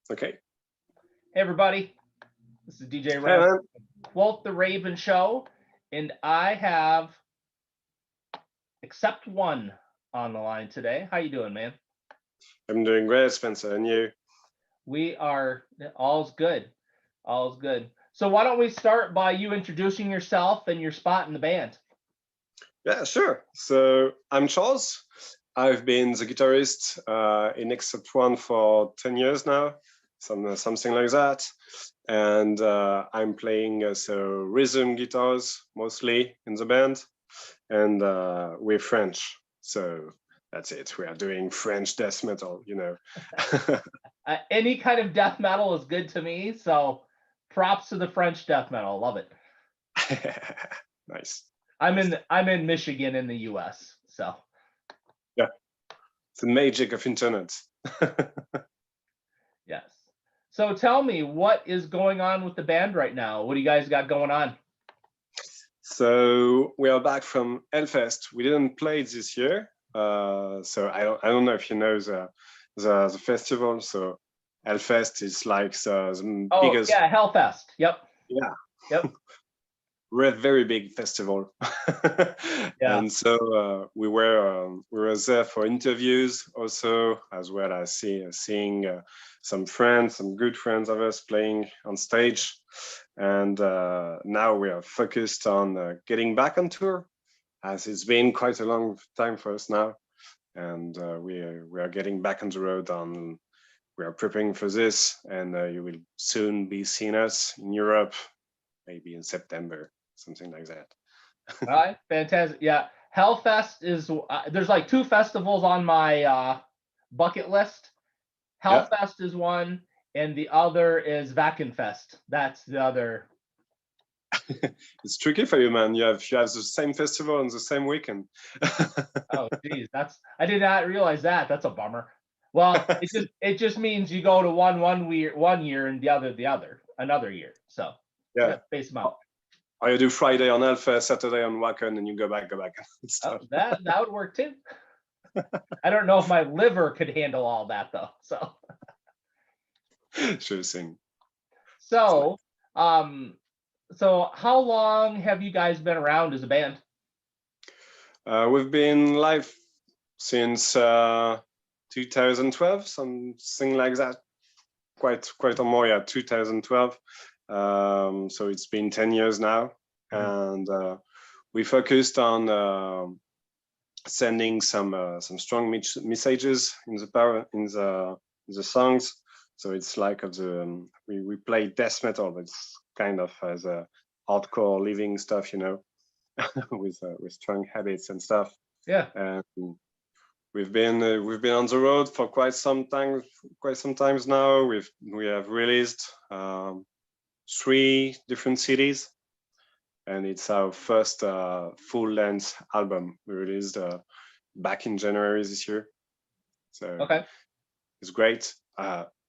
Okay. Hey everybody, this is DJ Hey Ram, man. Quote the Raven Show, and I have Except One on the line today. How you doing, man? I'm doing great, Spencer, and you? We are all's good, all's good. So why don't we start by you introducing yourself and your spot in the band? Yeah, sure. So I'm Charles. I've been the guitarist in Except One for 10 years now, something like that. And I'm playing rhythm guitars mostly in the band, and we're French. So that's it. We are doing French death metal, you know. Any kind of death metal is good to me, so props to the French death metal. Love it. Nice. I'm in Michigan in the US, so yeah, it's the magic of internet. Yes. So tell me, what is going on with the band right now? What do you guys got going on? So we are back from Hellfest. We didn't play this year, so I don't know if you know the festival. So Hellfest is like the biggest. Yeah, Hellfest. Yep. Yeah. Yep. We're a very big festival. Yeah. And so we were there for interviews also, as well as seeing some good friends of us playing on stage. And now we are focused on getting back on tour, as it's been quite a long time for us now. And we are getting back on the road. We are preparing for this, and you will soon be seeing us in Europe, maybe in September, something like that. All right, fantastic. Yeah, Hellfest is there's like two festivals on my bucket list. Hellfest is one, and the other is Vackenfest. That's the other. It's tricky for you, man. You have the same festival on the same weekend. Oh, geez, I did not realize that. That's a bummer. Well, it just means you go to one year and the other another year. So yeah, space them out. Or you do Friday on Hellfest, Saturday on Wacken, and you go back. Oh, that would work too. I don't know if my liver could handle all that though. So sure thing. So, so how long have you guys been around as a band? We've been live since 2012, something like that. Quite or more, yeah, 2012. So it's been 10 years now, and we focused on sending some strong messages in the songs. So it's like we play death metal, but it's kind of as a hardcore living stuff, you know, with strong habits and stuff. Yeah. And we've been on the road for quite some times now. We have released 3 different cities, and it's our first full-length album we released back in January this year. So okay, it's great.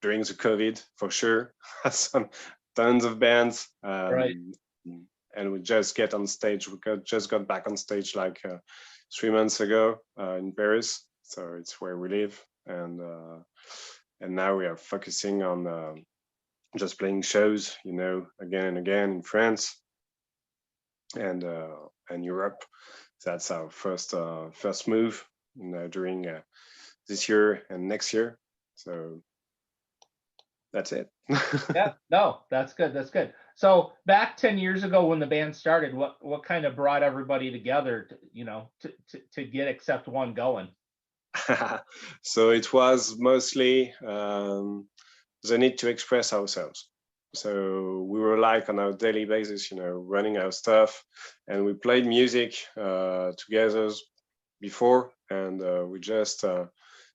During the COVID, for sure, tons of bands, right? And we just get on stage. We just got back on stage like 3 months ago in Paris. So it's where we live, and now we are focusing on just playing shows, you know, again and again in France and Europe. That's our first move, you know, during this year and next year. So that's it. Yeah, no, that's good. That's good. So back 10 years ago when the band started, what kind of brought everybody together, to get Except One going? So it was mostly the need to express ourselves. So we were like on our daily basis, you know, running our stuff, and we played music together before, and we just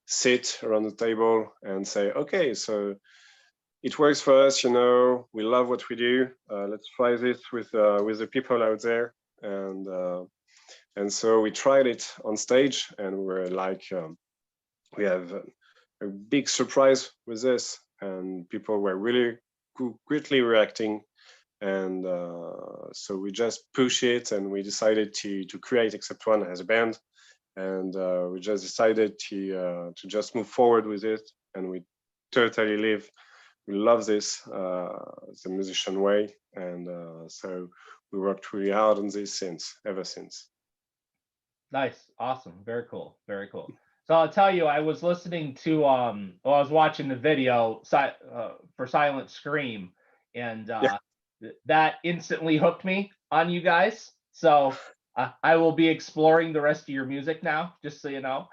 sit around the table and say, okay, so it works for us, you know, we love what we do. Let's try this with the people out there, and so we tried it on stage, and we're like, we have a big surprise with this, and people were really quickly reacting, and so we just push it, and we decided to create Except One as a band, and we just decided to just move forward with it, and we totally live love this, the musician way, and so we worked really hard on this ever since. Nice, awesome, very cool, very cool. So I'll tell you, I was listening to well, I was watching the video for Silent Scream, and Yeah. that instantly hooked me on you guys. So I will be exploring the rest of your music now, just so you know.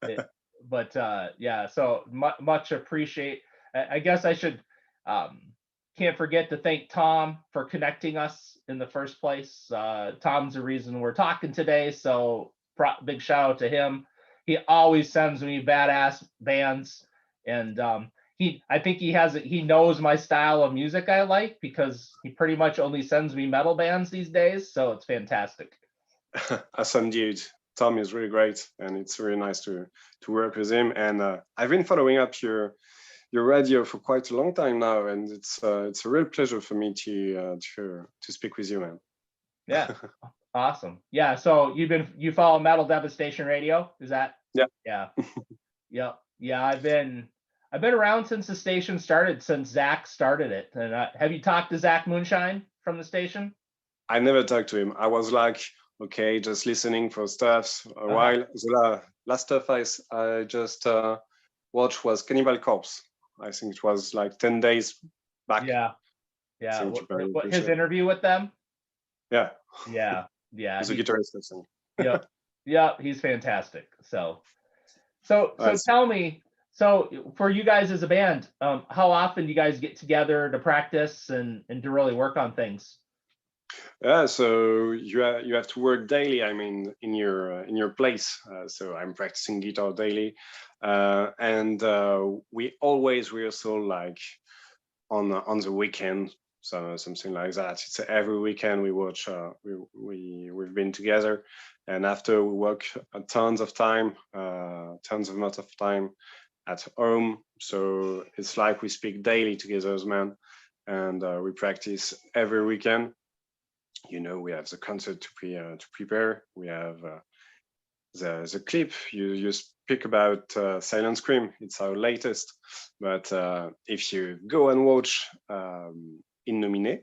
It, but yeah, so much appreciate. I guess I should can't forget to thank Tom for connecting us in the first place. Tom's the reason we're talking today, so big shout out to him. He always sends me badass bands, and I think he knows my style of music I like, because he pretty much only sends me metal bands these days, so it's fantastic. Awesome dude. Tom is really great, and it's really nice to work with him. And I've been following up your radio for quite a long time now, and it's a real pleasure for me to speak with you, man. Yeah, awesome. Yeah, so you follow Metal Devastation Radio? Is that? Yeah. Yeah. Yep. Yeah, I've been around since the station started, since Zach started it. And have you talked to Zach Moonshine from the station? I never talked to him. I was like, okay, just listening for stuff a while. The last stuff I just watched was Cannibal Corpse. I think it was like 10 days back. Yeah. Yeah. What his interview with them? Yeah. Yeah. Yeah. He's a guitarist, I think. Yep. Yep. He's fantastic. So tell me, so for you guys as a band, how often do you guys get together to practice and to really work on things? Yeah, so you have to work daily. I mean, in your place. So I'm practicing guitar daily, and we always rehearsal like on the weekend, so something like that. It's every weekend we watch. We've been together, and after we work tons of amount of time at home. So it's like we speak daily together as men, and we practice every weekend. You know, we have the concert to prepare. We have the clip. You speak about Silent Scream. It's our latest. But if you go and watch In Nomine,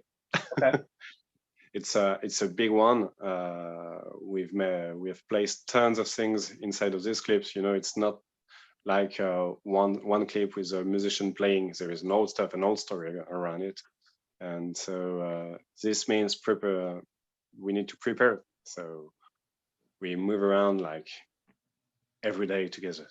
okay. it's a big one. We have placed tons of things inside of these clips. You know, it's not like one clip with a musician playing. There is an old stuff, an old story around it. And so this means we need to prepare. So we move around like every day together.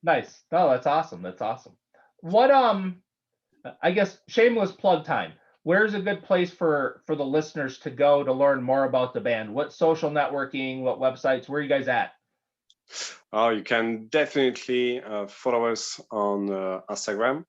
Nice. Oh, that's awesome. That's awesome. What I guess shameless plug time. Where's a good place for the listeners to go to learn more about the band? What social networking, what websites, where are you guys at? Oh, you can definitely follow us on Instagram.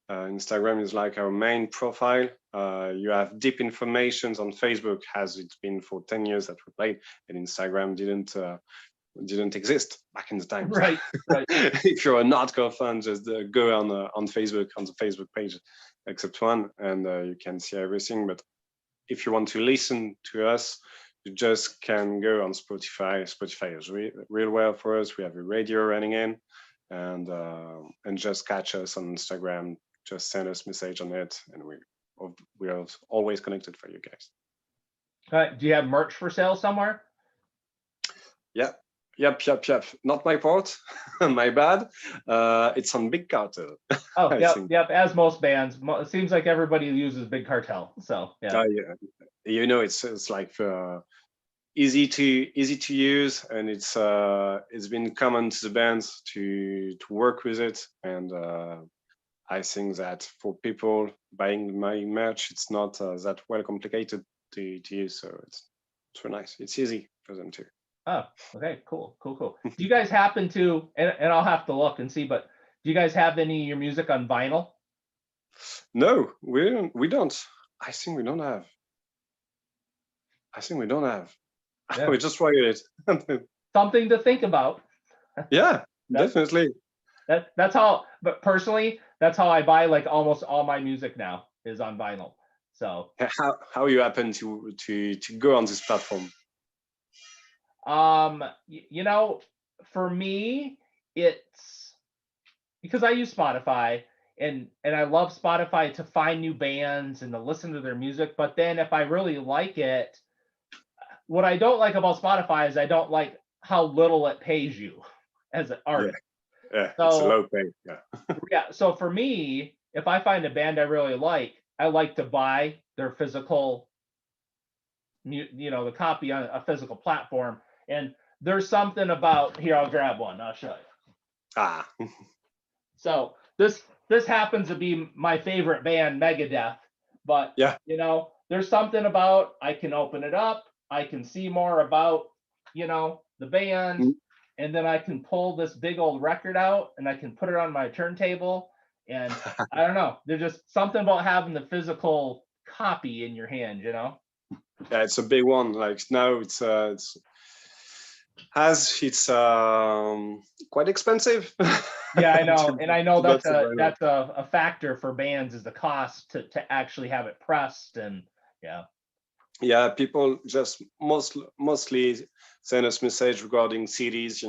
Instagram is like our main profile. You have deep information on Facebook, as it's been for 10 years that we played, and Instagram didn't exist back in the time. Right, right. If you're a hardcore fan, just go on Facebook, on the Facebook page, except one, and you can see everything. But if you want to listen to us, you just can go on Spotify. Spotify is real well for us. We have a radio running in, and just catch us on Instagram. Just send us a message on it, and we are always connected for you guys. All right. Do you have merch for sale somewhere? Yeah. Yep. Not my part. My bad. It's on Big Cartel. Oh, yep. As most bands, it seems like everybody uses Big Cartel. So yeah. Yeah. You know, it's like easy to use, and it's been common to the bands to work with it, and I think that for people buying my merch, it's not that well complicated to use, so it's very nice. It's easy for them too. Oh, okay, cool. Do you guys happen to, and I'll have to look and see, but do you guys have any of your music on vinyl? No, we don't. I think we don't have. Yeah. We just tried it. Something to think about. Yeah, definitely. That's how, but personally, that's how I buy like almost all my music now is on vinyl. So how you happen to go on this platform? You know, for me, it's, because I use Spotify, and I love Spotify to find new bands and to listen to their music. But then if I really like it, what I don't like about Spotify is I don't like how little it pays you as an Yeah, artist. yeah, it's a So low pay. Yeah, yeah, so for me, if I find a band I really like, I like to buy their physical, the copy on a physical platform. And there's something about here. I'll grab one. I'll show you. ah, So this happens to be my favorite band, Megadeth. But yeah, there's something about I can open it up, I can see more about the band, mm, and then I can pull this big old record out and I can put it on my turntable. And I don't know, there's just something about having the physical copy in your hand. yeah. It's a big one. Like now, it's quite expensive. Yeah, I know, and I know Not that's to a buy now. that's a factor for bands is the cost to actually have it pressed. And yeah. Yeah, people just mostly send us message regarding CDs,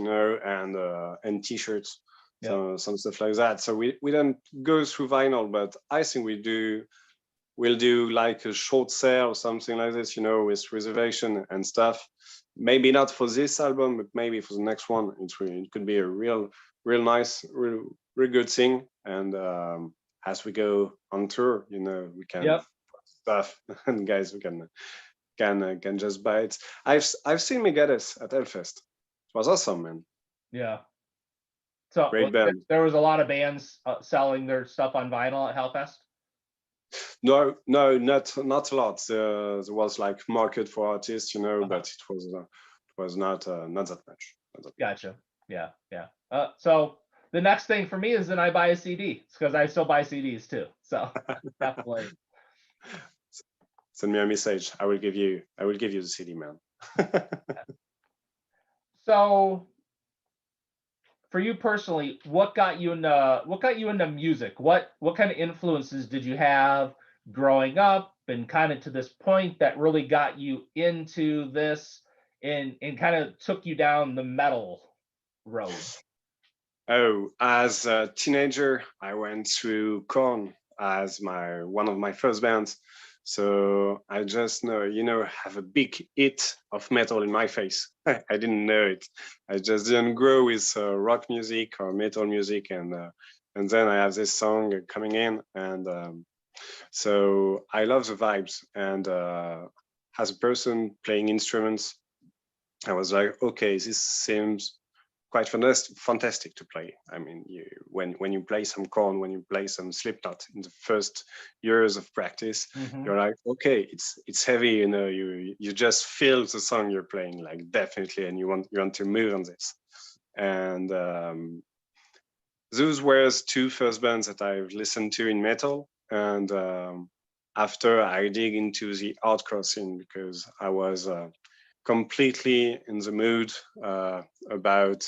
and T-shirts, Yeah. so some stuff like that. So we don't go through vinyl, but I think we'll do like a short sale or something like this, with reservation and stuff. Maybe not for this album, but maybe for the next one. It could be a real nice, real good thing. And as we go on tour, we can Yep. stuff, and guys, we can just buy it. I've seen Megadeth at Hellfest. It was awesome, man. Yeah. So Great band. there was a lot of bands selling their stuff on vinyl at Hellfest. No, not a lot. There was like market for artists, but it was not that much. Gotcha. Yeah, yeah. So the next thing for me is then I buy a CD. It's because I still buy CDs too. So definitely. Send me a message. I will give you the CD, man. So for you personally, what got you into music? What kind of influences did you have growing up and kind of to this point that really got you into this and kind of took you down the metal road? Oh, as a teenager, I went through Korn as one of my first bands. So I just have a big hit of metal in my face. I didn't know it. I just didn't grow with rock music or metal music, and then I have this song coming in, and so I love the vibes. And as a person playing instruments, I was like, okay, this seems quite fantastic to play. I mean, when you play some Korn, when you play some Slipknot in the first years of practice, you're like, okay, it's heavy. You just feel the song you're playing, like definitely, and you want to move on this. And those were the two first bands that I've listened to in metal. And after I dig into the hardcore scene, because I was completely in the mood about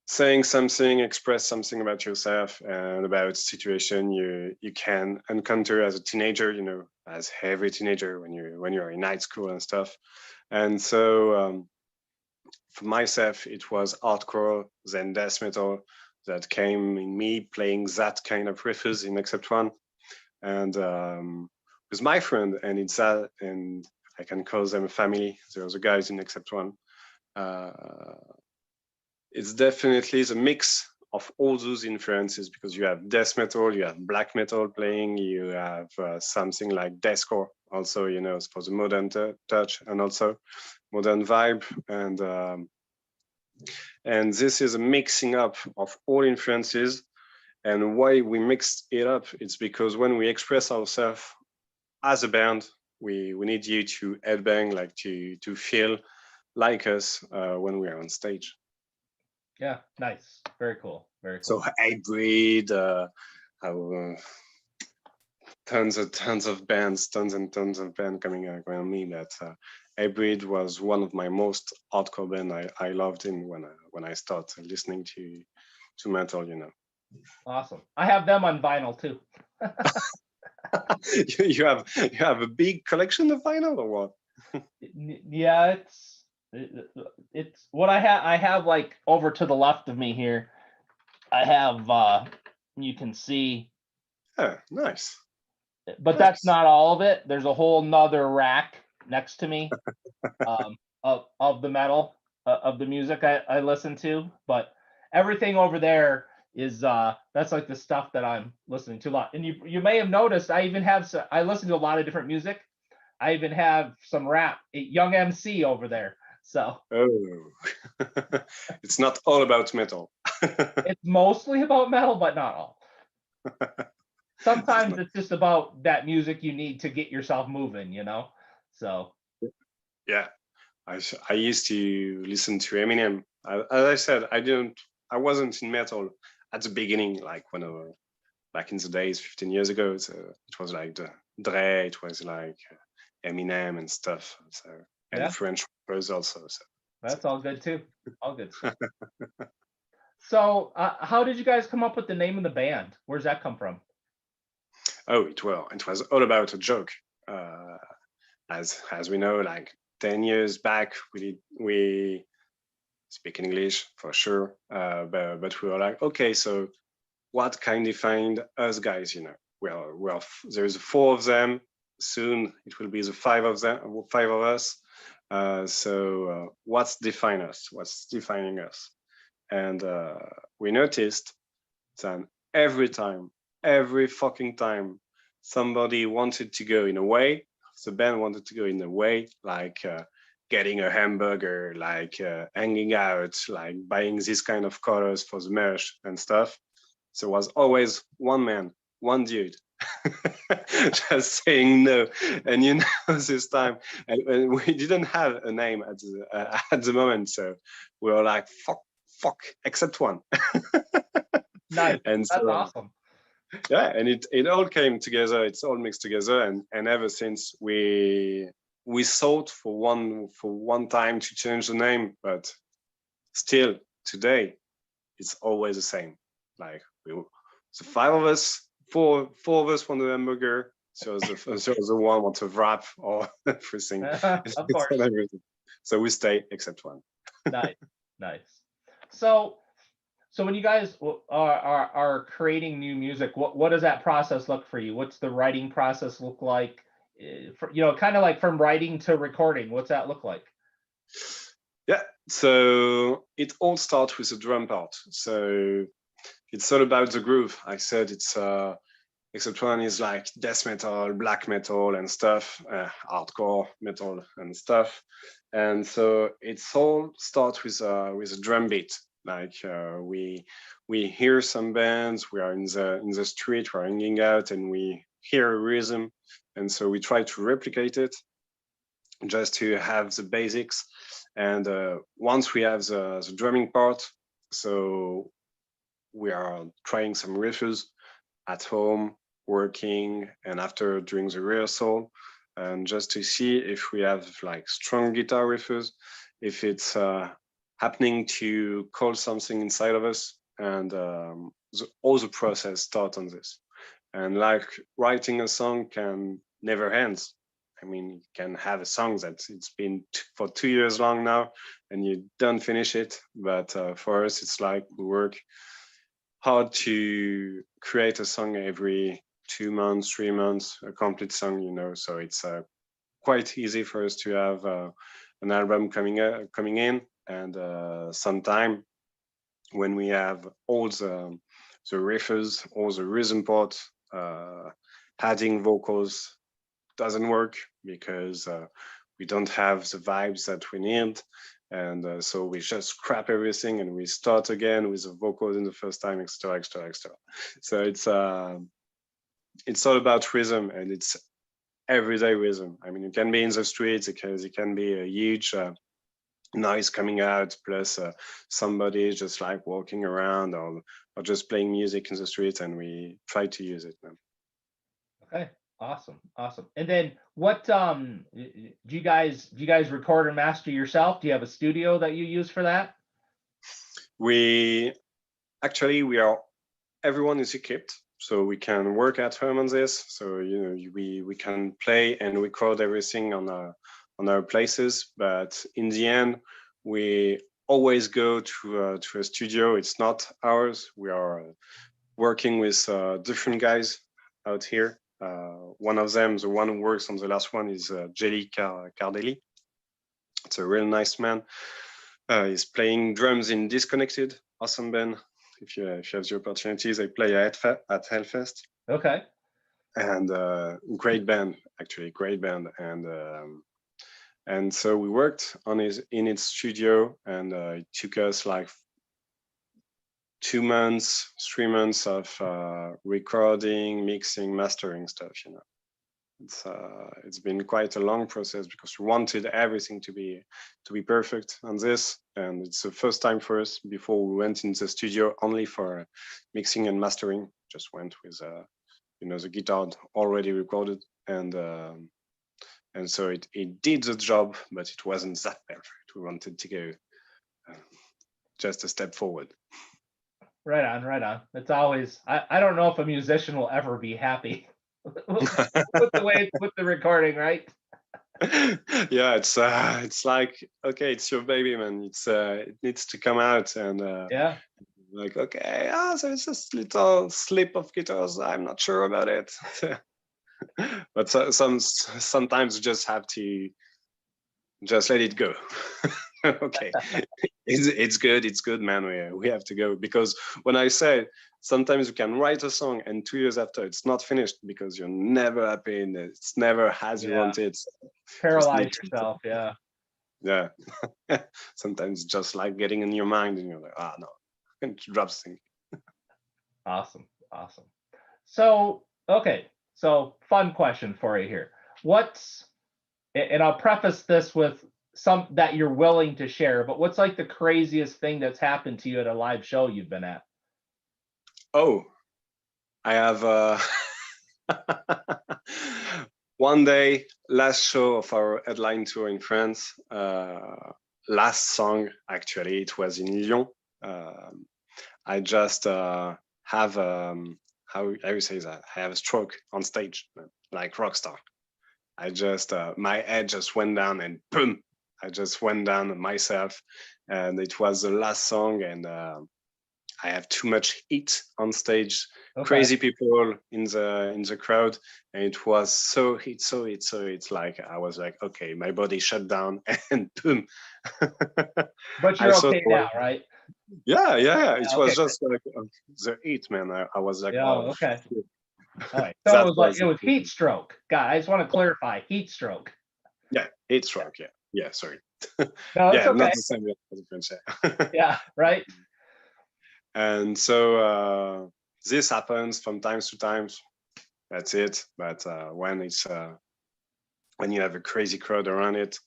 saying something, express something about yourself and about situation you can encounter as a teenager, as every teenager when you're in high school and stuff. And so for myself, it was hardcore, then death metal that came in me playing that kind of riffs in Except One. And with my friend, and it's that, and I can call them a family. They're the guys in Except One. It's definitely the mix of all those influences, because you have death metal, you have black metal playing, you have something like deathcore also, for the modern touch and also modern vibe. And this is a mixing up of all influences. And why we mix it up, it's because when we express ourselves as a band, we need you to headbang, like to feel like us when we are on stage. Yeah, nice. Very cool. Very cool. So Hybrid, tons of bands, tons and tons of bands coming around me. But Hybrid was one of my most hardcore band I loved in when I started listening to metal. Awesome. I have them on vinyl too. you have a big collection of vinyl, or what? Yeah, it's what I have. I have like over to the left of me here. I have you can see, Oh, nice. but that's Nice. not all of it. There's a whole nother rack next to me of the metal of the music I listen to, but everything over there is that's like the stuff that I'm listening to a lot. And you may have noticed I even have I listen to a lot of different music. I even have some rap, Young MC over there. So Oh, it's not all about metal. it's mostly about metal, but not all. Sometimes it's just about that music you need to get yourself moving, you know? So Yeah, I used to listen to Eminem. As I said, I wasn't in metal at the beginning, like when I was back in the days, 15 years ago. So it was like the Dre, it was like Eminem and stuff. So and yeah, French rappers also. So that's all good too. All good stuff. So how did you guys come up with the name of the band? Where's that come from? oh, it was all about a joke. As we know, like 10 years back, we speak in English for sure, but we were like, okay, so what can define us guys? You know, well, there's 4 of them. Soon it will be the 5 of them, 5 of us. So what's define us? What's defining us? And we noticed that every fucking time, somebody wanted to go in a way. The band wanted to go in a way, like getting a hamburger, like hanging out, like buying this kind of colors for the merch and stuff. So it was always one man, one dude, just saying no. And you know, this time, and we didn't have a name at the moment, so we were like, fuck, except one. Nice. And That's so awesome. yeah, and it all came together. It's all mixed together, and ever since we thought for one time to change the name, but still today it's always the same. Like the 5 of us, four of us want a hamburger, so the one wants a wrap or everything. Of course. Everything. So we stay except one. Nice, nice. So when you guys are creating new music, what does that process look for you? What's the writing process look like? Kind of like from writing to recording. What's that look like? Yeah, so it all starts with the drum part. So it's all about the groove. I said it's except one is like death metal, black metal and stuff, hardcore metal and stuff. And so it's all starts with a drum beat. Like we hear some bands, we are in the street, we're hanging out, and we hear a rhythm, and so we try to replicate it, just to have the basics. And once we have the drumming part, so we are trying some riffs at home, working, and after during the rehearsal, and just to see if we have like strong guitar riffs, if it's happening to call something inside of us, and all the process starts on this. And like writing a song can never end. I mean, you can have a song that it's been for 2 years long now, and you don't finish it. But for us, it's like we work hard to create a song every 2 months, 3 months, a complete song, you know. So it's quite easy for us to have an album coming in, and sometime when we have all the riffs, all the rhythm parts, adding vocals doesn't work because we don't have the vibes that we need. And so we just scrap everything and we start again with the vocals in the first time, extra. So it's all about rhythm, and it's everyday rhythm. I mean, you can be in the streets because it can be a huge noise coming out, plus somebody just like walking around or just playing music in the streets, and we try to use it. Okay, awesome. And then what do you guys record and master yourself? Do you have a studio that you use for that? Everyone is equipped, so we can work at home on this. So we can play and record everything on our places, but in the end we always go to a studio. It's not ours. We are working with different guys out here. One of them, the one who works on the last one, is Jelly Cardelli. It's a real nice man. He's playing drums in Disconnected, awesome band. If you have the opportunity, they play at Hellfest. Okay. And great band, actually, great band. And so we worked on in its studio, and it took us like 2 months, 3 months of recording, mixing, mastering stuff. You know, it's been quite a long process because we wanted everything to be perfect on this, and it's the first time for us. Before we went in the studio only for mixing and mastering, just went with you know, the guitar already recorded, and so it did the job, but it wasn't that perfect. We wanted to go just a step forward. Right on, right on. It's always, I don't know if a musician will ever be happy with the recording, right? Yeah, it's like, okay, it's your baby, man. It needs to come out, and yeah, like, okay, there's this little slip of guitars. I'm not sure about it. But sometimes you just have to just let it go. Okay, it's good, man. We have to go, because when I say sometimes you can write a song and 2 years after it's not finished because you're never happy and it's never as you want it. Paralyze yourself. Yeah. Yeah. Sometimes just like getting in your mind and you're like, no, drop thing. Awesome. So, okay. So fun question for you here. And I'll preface this with some that you're willing to share, but what's like the craziest thing that's happened to you at a live show you've been at? Oh, I have one day, last show of our headline tour in France, last song, actually, it was in Lyon. I just have, how you say that? I have a stroke on stage, like rock star. I just, my head just went down and boom, I just went down myself, and it was the last song, and I have too much heat on stage, crazy people in the crowd, and it was so heat. It's like I was like, okay, my body shut down, and boom. But you're okay now, right? Yeah. It was just like the heat, man. I was like, oh, okay. All right. So it was heat stroke. God, I just want to clarify, heat stroke. Yeah, heat stroke. Yeah. Sorry. No, it's okay. Not the same as the French. Yeah, right. And so this happens from time to time. That's it. But when it's when you have a crazy crowd around it,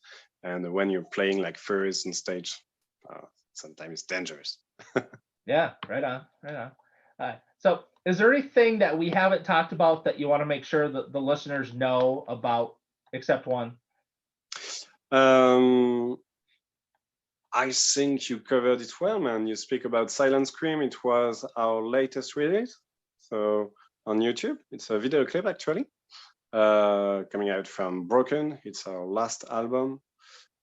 and when you're playing like furries on stage, sometimes it's dangerous. Yeah, right on. All right. So is there anything that we haven't talked about that you want to make sure that the listeners know about, except one? I think you covered it well, man. You speak about Silent Scream. It was our latest release. So on YouTube, it's a video clip actually, coming out from Broken. It's our last album.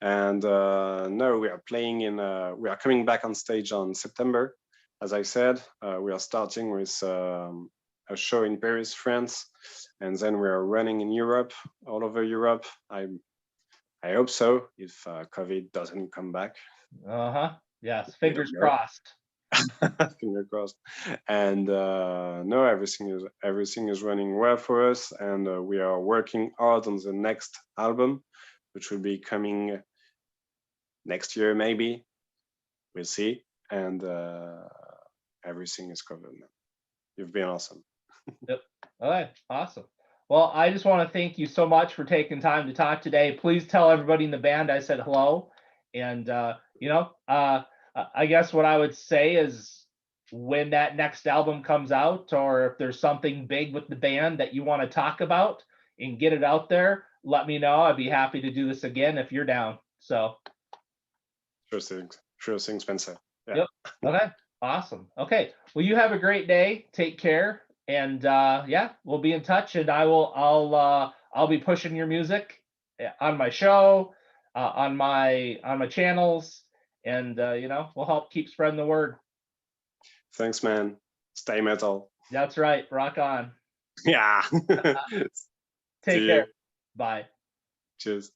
And no, we are playing we are coming back on stage on September. As I said, we are starting with a show in Paris, France, and then we are running in Europe, all over Europe. I hope so, if COVID doesn't come back. Yes, fingers crossed. Fingers crossed. And no, everything is running well for us, and we are working hard on the next album, which will be coming next year, maybe. We'll see. And everything is covered now. You've been awesome. Yep. All right. Awesome. Well, I just want to thank you so much for taking time to talk today. Please tell everybody in the band I said hello. And, I guess what I would say is when that next album comes out, or if there's something big with the band that you want to talk about and get it out there, let me know. I'd be happy to do this again if you're down. So. Sure thing, Spencer. Yeah. Yep. Okay. Awesome. Okay. Well, you have a great day. Take care. And we'll be in touch, and I'll be pushing your music on my show, on my channels, and we'll help keep spreading the word. Thanks, man. Stay metal. That's right. Rock on. Yeah. Take See care. you. Bye. Cheers.